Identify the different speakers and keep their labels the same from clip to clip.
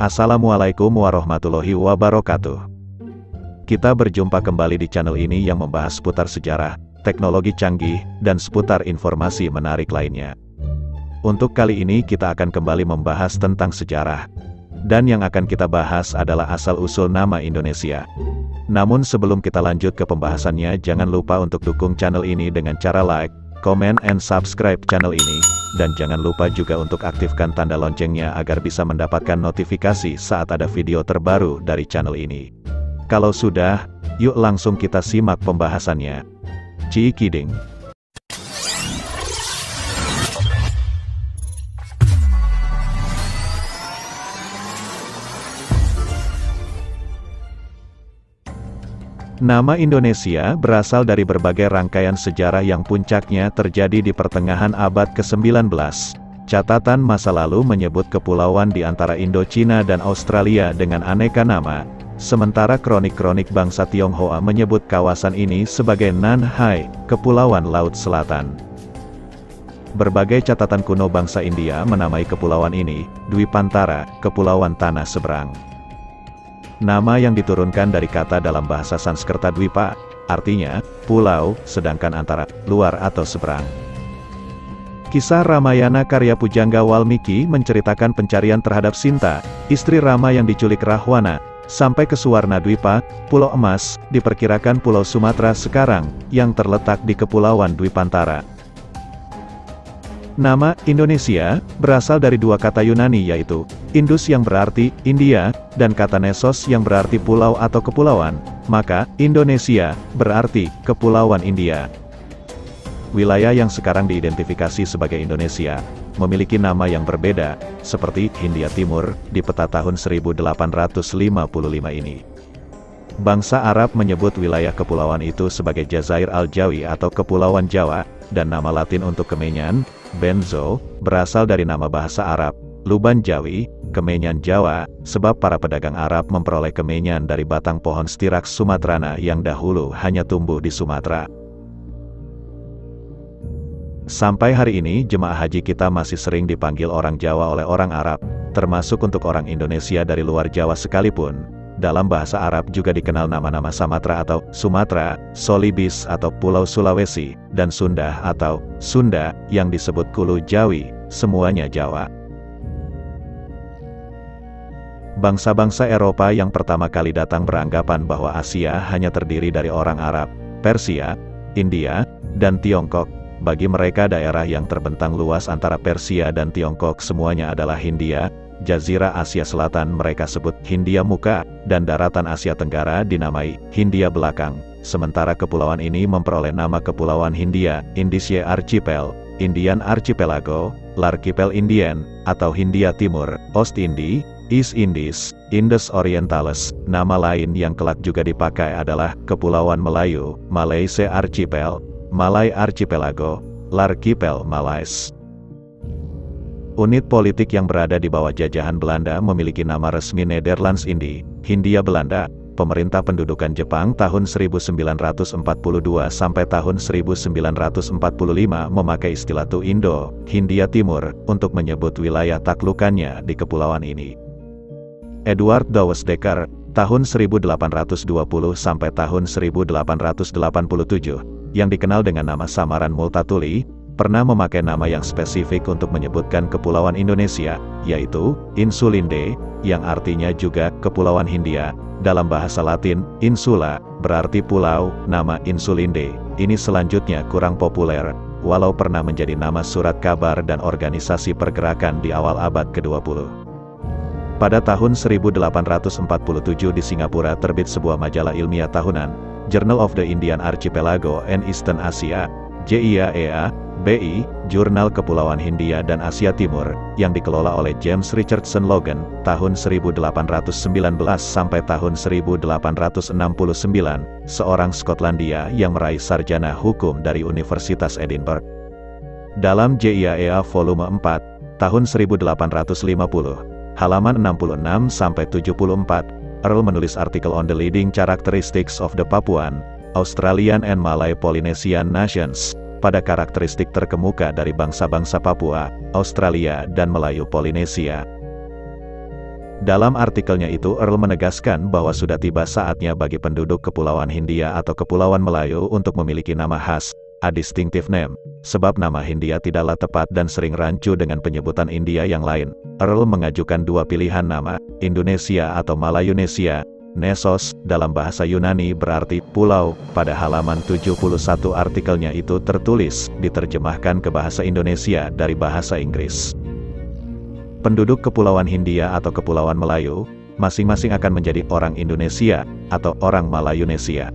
Speaker 1: Assalamualaikum warahmatullahi wabarakatuh. Kita berjumpa kembali di channel ini yang membahas seputar sejarah, teknologi canggih, dan seputar informasi menarik lainnya. Untuk kali ini kita akan kembali membahas tentang sejarah. Dan yang akan kita bahas adalah asal-usul nama Indonesia. Namun sebelum kita lanjut ke pembahasannya, jangan lupa untuk dukung channel ini dengan cara like, comment, and subscribe channel ini. Dan jangan lupa juga untuk aktifkan tanda loncengnya agar bisa mendapatkan notifikasi saat ada video terbaru dari channel ini. Kalau sudah, yuk langsung kita simak pembahasannya. Cikiding. Nama Indonesia berasal dari berbagai rangkaian sejarah yang puncaknya terjadi di pertengahan abad ke-19. Catatan masa lalu menyebut kepulauan di antara Indochina dan Australia dengan aneka nama, sementara kronik-kronik bangsa Tionghoa menyebut kawasan ini sebagai Nanhai, Kepulauan Laut Selatan. Berbagai catatan kuno bangsa India menamai kepulauan ini, Dwipantara, Kepulauan Tanah Seberang. Nama yang diturunkan dari kata dalam bahasa Sanskerta Dwipa, artinya pulau, sedangkan antara, luar atau seberang. Kisah Ramayana karya Pujangga Walmiki menceritakan pencarian terhadap Sinta, istri Rama yang diculik Rahwana, sampai ke Suwarna Dwipa, Pulau Emas, diperkirakan Pulau Sumatera sekarang, yang terletak di Kepulauan Dwipantara. Nama Indonesia berasal dari dua kata Yunani yaitu Indus yang berarti India, dan kata Nesos yang berarti pulau atau kepulauan, maka Indonesia berarti Kepulauan India. Wilayah yang sekarang diidentifikasi sebagai Indonesia memiliki nama yang berbeda, seperti Hindia Timur di peta tahun 1855 ini. Bangsa Arab menyebut wilayah kepulauan itu sebagai Jazair Al-Jawi atau Kepulauan Jawa, dan nama Latin untuk kemenyan, benzo, berasal dari nama bahasa Arab, Luban Jawi, kemenyan Jawa, sebab para pedagang Arab memperoleh kemenyan dari batang pohon Styrax sumatrana yang dahulu hanya tumbuh di Sumatera. Sampai hari ini jemaah haji kita masih sering dipanggil orang Jawa oleh orang Arab, termasuk untuk orang Indonesia dari luar Jawa sekalipun. Dalam bahasa Arab juga dikenal nama-nama Samatra atau Sumatera, Solibis atau Pulau Sulawesi, dan Sunda atau Sunda, yang disebut Kulu Jawi, semuanya Jawa. Bangsa-bangsa Eropa yang pertama kali datang beranggapan bahwa Asia hanya terdiri dari orang Arab, Persia, India, dan Tiongkok. Bagi mereka daerah yang terbentang luas antara Persia dan Tiongkok semuanya adalah Hindia. Jazirah Asia Selatan mereka sebut Hindia Muka, dan daratan Asia Tenggara dinamai Hindia Belakang. Sementara kepulauan ini memperoleh nama Kepulauan Hindia, Indische Archipel, Indian Archipelago, L'Archipel Indien, atau Hindia Timur, Ostindi, East Indies, Indus Orientalis. Nama lain yang kelak juga dipakai adalah Kepulauan Melayu, Malaysia Archipel, Malay Archipelago, L'Archipel Malais. Unit politik yang berada di bawah jajahan Belanda memiliki nama resmi Nederlands Indie, Hindia Belanda. Pemerintah pendudukan Jepang tahun 1942 sampai tahun 1945 memakai istilah Tu-Indo, Hindia Timur, untuk menyebut wilayah taklukannya di kepulauan ini. Edward Dawes Dekker, tahun 1820 sampai tahun 1887, yang dikenal dengan nama samaran Multatuli, pernah memakai nama yang spesifik untuk menyebutkan kepulauan Indonesia, yaitu Insulinde, yang artinya juga Kepulauan Hindia. Dalam bahasa Latin, insula, berarti pulau. Nama Insulinde ini selanjutnya kurang populer, walau pernah menjadi nama surat kabar dan organisasi pergerakan di awal abad ke-20. Pada tahun 1847 di Singapura terbit sebuah majalah ilmiah tahunan, Journal of the Indian Archipelago and Eastern Asia, JIAEA, BI, Jurnal Kepulauan Hindia dan Asia Timur, yang dikelola oleh James Richardson Logan, tahun 1819 sampai tahun 1869, seorang Skotlandia yang meraih sarjana hukum dari Universitas Edinburgh. Dalam JIAEA volume 4, tahun 1850, halaman 66 sampai 74, Earl menulis artikel on the leading characteristics of the Papuan, Australian and Malay Polynesian nations, pada karakteristik terkemuka dari bangsa-bangsa Papua, Australia dan Melayu Polinesia. Dalam artikelnya itu Earl menegaskan bahwa sudah tiba saatnya bagi penduduk Kepulauan Hindia atau Kepulauan Melayu untuk memiliki nama khas, a distinctive name, sebab nama Hindia tidaklah tepat dan sering rancu dengan penyebutan India yang lain. Earl mengajukan dua pilihan nama, Indonesia atau Malayunesia. Nesos, dalam bahasa Yunani berarti pulau. Pada halaman 71 artikelnya itu tertulis, diterjemahkan ke bahasa Indonesia dari bahasa Inggris. Penduduk Kepulauan Hindia atau Kepulauan Melayu, masing-masing akan menjadi orang Indonesia, atau orang Malayunesia.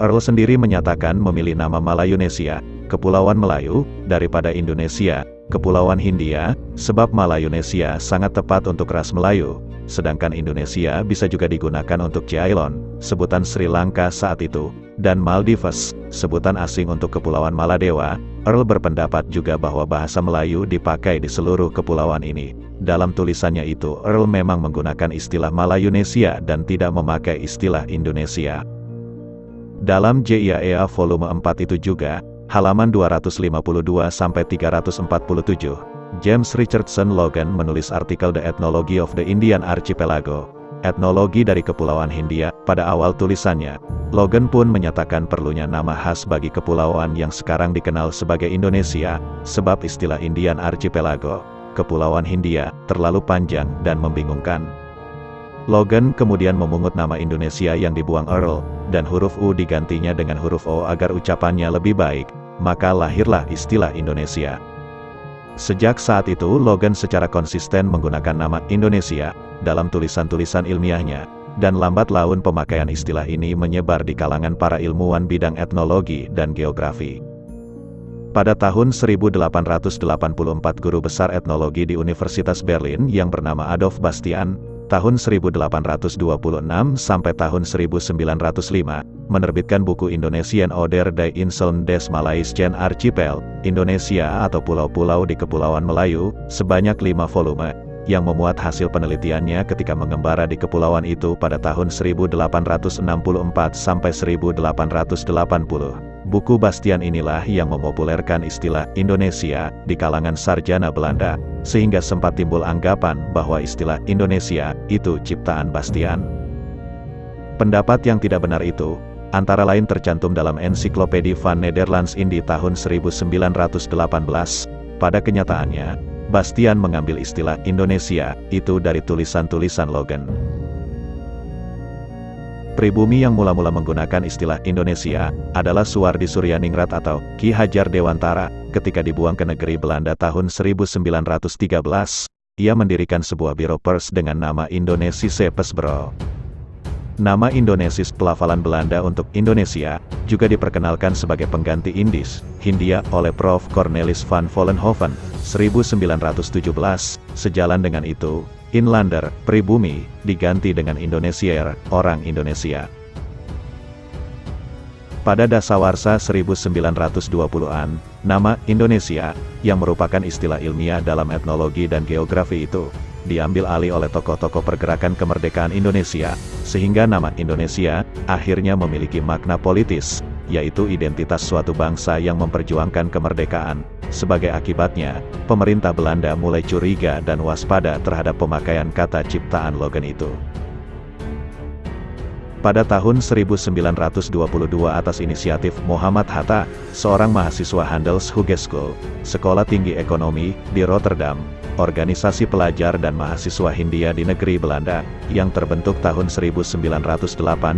Speaker 1: Earl sendiri menyatakan memilih nama Malayunesia, Kepulauan Melayu, daripada Indonesia, Kepulauan Hindia, sebab Malayunesia sangat tepat untuk ras Melayu, sedangkan Indonesia bisa juga digunakan untuk Ceylon, sebutan Sri Lanka saat itu, dan Maldives, sebutan asing untuk Kepulauan Maladewa. Earl berpendapat juga bahwa bahasa Melayu dipakai di seluruh kepulauan ini. Dalam tulisannya itu Earl memang menggunakan istilah Malayunesia dan tidak memakai istilah Indonesia. Dalam JIAEA volume 4 itu juga, halaman 252-347, James Richardson Logan menulis artikel The Ethnology of the Indian Archipelago, etnologi dari Kepulauan Hindia. Pada awal tulisannya, Logan pun menyatakan perlunya nama khas bagi kepulauan yang sekarang dikenal sebagai Indonesia, sebab istilah Indian Archipelago, Kepulauan Hindia, terlalu panjang dan membingungkan. Logan kemudian memungut nama Indonesia yang dibuang Earl, dan huruf U digantinya dengan huruf O agar ucapannya lebih baik, maka lahirlah istilah Indonesia. Sejak saat itu Logan secara konsisten menggunakan nama Indonesia dalam tulisan-tulisan ilmiahnya, dan lambat laun pemakaian istilah ini menyebar di kalangan para ilmuwan bidang etnologi dan geografi. Pada tahun 1884 guru besar etnologi di Universitas Berlin yang bernama Adolf Bastian, tahun 1826 sampai tahun 1905, menerbitkan buku Indonesian oder die Inseln des Malaysian Archipel, Indonesia atau Pulau-Pulau di Kepulauan Melayu, sebanyak 5 volume, yang memuat hasil penelitiannya ketika mengembara di kepulauan itu pada tahun 1864 sampai 1880. Buku Bastian inilah yang memopulerkan istilah Indonesia di kalangan sarjana Belanda, sehingga sempat timbul anggapan bahwa istilah Indonesia itu ciptaan Bastian. Pendapat yang tidak benar itu, antara lain tercantum dalam Encyclopedie van Nederlands Indie tahun 1918. Pada kenyataannya, Bastian mengambil istilah Indonesia itu dari tulisan-tulisan Logan. Pribumi yang mula-mula menggunakan istilah Indonesia adalah Suwardi Suryaningrat atau Ki Hajar Dewantara. Ketika dibuang ke negeri Belanda tahun 1913, ia mendirikan sebuah biro pers dengan nama Indonesische Persbureau. Nama Indonesis pelafalan Belanda untuk Indonesia juga diperkenalkan sebagai pengganti Indis, Hindia oleh Prof. Cornelis van Vollenhoven, 1917. Sejalan dengan itu, Inlander, pribumi, diganti dengan Indonesier, orang Indonesia. Pada dasawarsa 1920-an, nama Indonesia, yang merupakan istilah ilmiah dalam etnologi dan geografi itu, diambil alih oleh tokoh-tokoh pergerakan kemerdekaan Indonesia, sehingga nama Indonesia akhirnya memiliki makna politis, yaitu identitas suatu bangsa yang memperjuangkan kemerdekaan. Sebagai akibatnya, pemerintah Belanda mulai curiga dan waspada terhadap pemakaian kata ciptaan Logan itu. Pada tahun 1922 atas inisiatif Muhammad Hatta, seorang mahasiswa Handelshogeschool, Sekolah Tinggi Ekonomi, di Rotterdam, organisasi pelajar dan mahasiswa Hindia di negeri Belanda, yang terbentuk tahun 1908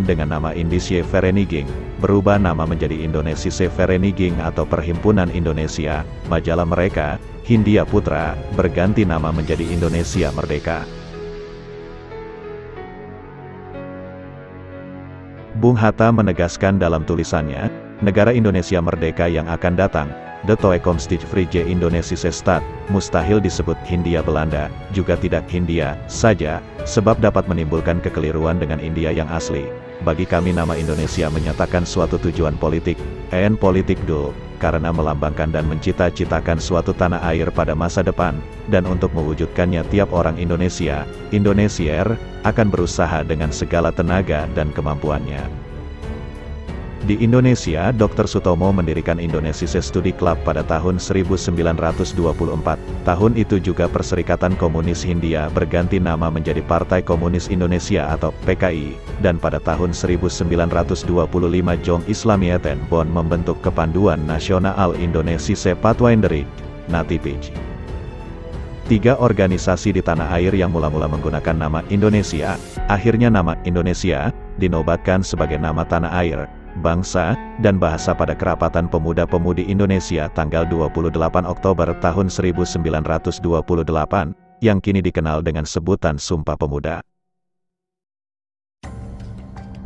Speaker 1: dengan nama Indische Vereniging, berubah nama menjadi Indonesische Vereniging atau Perhimpunan Indonesia. Majalah mereka, Hindia Putra, berganti nama menjadi Indonesia Merdeka. Bung Hatta menegaskan dalam tulisannya, negara Indonesia merdeka yang akan datang, de toekomstige Vrije Indonesische Staat, mustahil disebut Hindia Belanda, juga tidak Hindia saja, sebab dapat menimbulkan kekeliruan dengan India yang asli. Bagi kami nama Indonesia menyatakan suatu tujuan politik, en politik dul, karena melambangkan dan mencita-citakan suatu tanah air pada masa depan, dan untuk mewujudkannya tiap orang Indonesia, Indonesier, akan berusaha dengan segala tenaga dan kemampuannya. Di Indonesia, Dr. Sutomo mendirikan Indonesia Study Club pada tahun 1924. Tahun itu juga Perserikatan Komunis Hindia berganti nama menjadi Partai Komunis Indonesia atau PKI, dan pada tahun 1925 Jong Islamieten Bonn membentuk Kepanduan Nasional Indonesia Patwainderik, Natipij. 3 organisasi di tanah air yang mula-mula menggunakan nama Indonesia, akhirnya nama Indonesia dinobatkan sebagai nama tanah air, bangsa, dan bahasa pada Kerapatan Pemuda-Pemudi Indonesia tanggal 28 Oktober tahun 1928, yang kini dikenal dengan sebutan Sumpah Pemuda.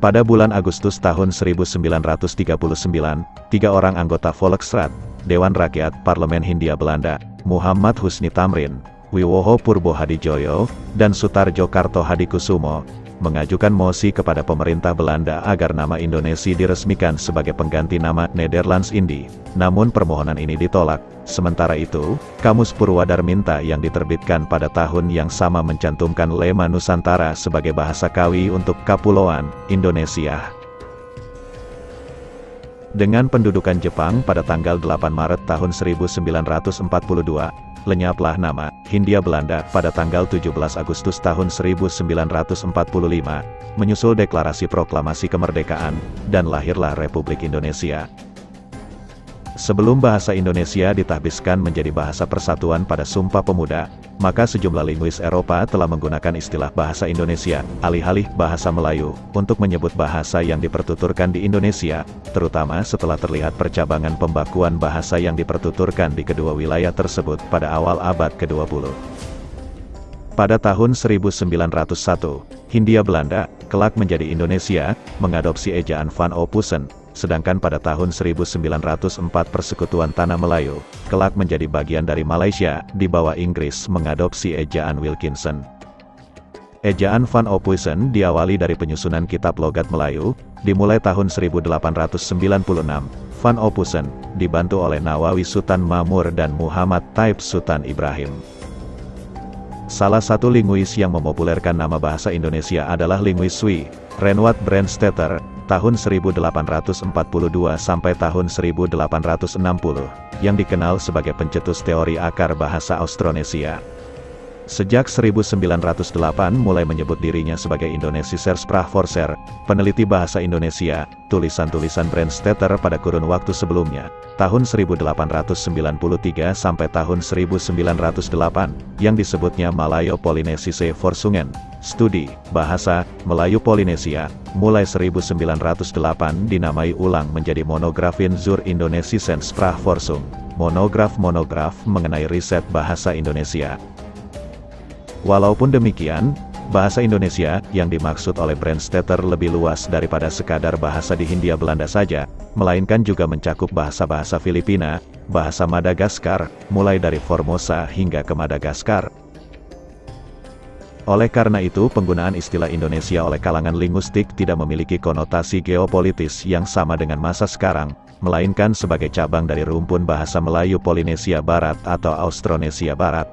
Speaker 1: Pada bulan Agustus tahun 1939, 3 orang anggota Volksraad, Dewan Rakyat Parlemen Hindia Belanda, Muhammad Husni Tamrin, Wiwoho Purbo Hadijoyo, dan Sutarjo Karto Hadikusumo, mengajukan mosi kepada pemerintah Belanda agar nama Indonesia diresmikan sebagai pengganti nama Nederlands Indie. Namun permohonan ini ditolak. Sementara itu, Kamus Purwadarminta yang diterbitkan pada tahun yang sama mencantumkan lema Nusantara sebagai bahasa kawi untuk Kapulauan Indonesia. Dengan pendudukan Jepang pada tanggal 8 Maret tahun 1942, lenyaplah nama Hindia Belanda pada tanggal 17 Agustus tahun 1945, menyusul Deklarasi Proklamasi Kemerdekaan, dan lahirlah Republik Indonesia. Sebelum bahasa Indonesia ditahbiskan menjadi bahasa persatuan pada Sumpah Pemuda, maka sejumlah linguis Eropa telah menggunakan istilah bahasa Indonesia, alih-alih bahasa Melayu, untuk menyebut bahasa yang dipertuturkan di Indonesia, terutama setelah terlihat percabangan pembakuan bahasa yang dipertuturkan di kedua wilayah tersebut pada awal abad ke-20. Pada tahun 1901, Hindia Belanda, kelak menjadi Indonesia, mengadopsi ejaan Van Ophusen, sedangkan pada tahun 1904 Persekutuan Tanah Melayu, kelak menjadi bagian dari Malaysia, di bawah Inggris mengadopsi ejaan Wilkinson. Ejaan Van Ophusen diawali dari penyusunan kitab logat Melayu, dimulai tahun 1896, Van Ophusen, dibantu oleh Nawawi Sultan Mamur dan Muhammad Taib Sultan Ibrahim. Salah satu linguis yang memopulerkan nama bahasa Indonesia adalah linguis Swi, Renoud Brandstetter, tahun 1842 sampai tahun 1860, yang dikenal sebagai pencetus teori akar bahasa Austronesia. Sejak 1908 mulai menyebut dirinya sebagai Indonesischer Sprachforscher, peneliti bahasa Indonesia, tulisan-tulisan Brandstetter pada kurun waktu sebelumnya, tahun 1893 sampai tahun 1908, yang disebutnya Malayo Polynesische Forsungen, studi bahasa Melayu Polinesia, mulai 1908 dinamai ulang menjadi Monographin zur Indonesischen Sprachforschung, monograf mengenai riset bahasa Indonesia. Walaupun demikian, bahasa Indonesia yang dimaksud oleh Brandstetter lebih luas daripada sekadar bahasa di Hindia Belanda saja, melainkan juga mencakup bahasa-bahasa Filipina, bahasa Madagaskar, mulai dari Formosa hingga ke Madagaskar. Oleh karena itu, penggunaan istilah Indonesia oleh kalangan linguistik tidak memiliki konotasi geopolitis yang sama dengan masa sekarang, melainkan sebagai cabang dari rumpun bahasa Melayu Polinesia Barat atau Austronesia Barat.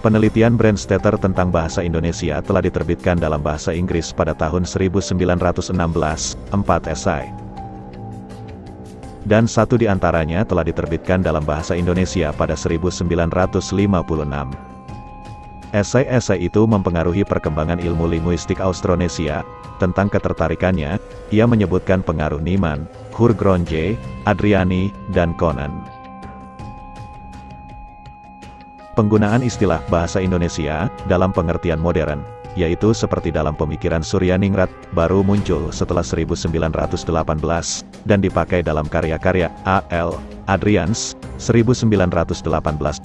Speaker 1: Penelitian Brandstetter tentang bahasa Indonesia telah diterbitkan dalam bahasa Inggris pada tahun 1916, 4 esai. Dan satu di antaranya telah diterbitkan dalam bahasa Indonesia pada 1956. Esai-esai itu mempengaruhi perkembangan ilmu linguistik Austronesia. Tentang ketertarikannya, ia menyebutkan pengaruh Niemann, Hurgronje, Adriani, dan Conan. Penggunaan istilah bahasa Indonesia dalam pengertian modern, yaitu seperti dalam pemikiran Suryaningrat, baru muncul setelah 1918, dan dipakai dalam karya-karya A.L. Adrians, 1918,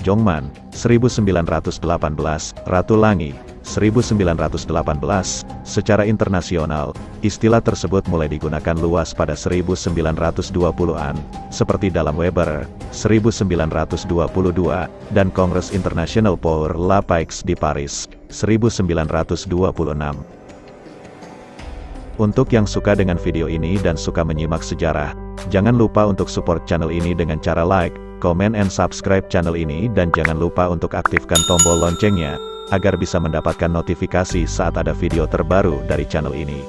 Speaker 1: Jongman, 1918, Ratu Langi, 1918. Secara internasional, istilah tersebut mulai digunakan luas pada 1920-an, seperti dalam Weber, 1922, dan Kongres International pour la Paix di Paris, 1926. Untuk yang suka dengan video ini dan suka menyimak sejarah, jangan lupa untuk support channel ini dengan cara like, comment and subscribe channel ini, dan jangan lupa untuk aktifkan tombol loncengnya, agar bisa mendapatkan notifikasi saat ada video terbaru dari channel ini.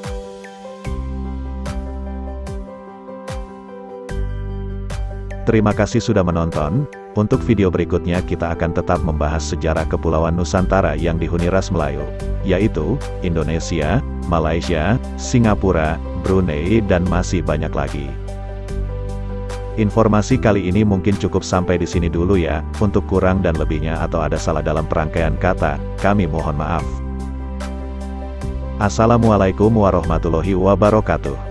Speaker 1: Terima kasih sudah menonton. Untuk video berikutnya kita akan tetap membahas sejarah Kepulauan Nusantara yang dihuni ras Melayu, yaitu Indonesia, Malaysia, Singapura, Brunei dan masih banyak lagi. Informasi kali ini mungkin cukup sampai di sini dulu ya. Untuk kurang dan lebihnya atau ada salah dalam perangkaian kata, kami mohon maaf. Assalamualaikum warahmatullahi wabarakatuh.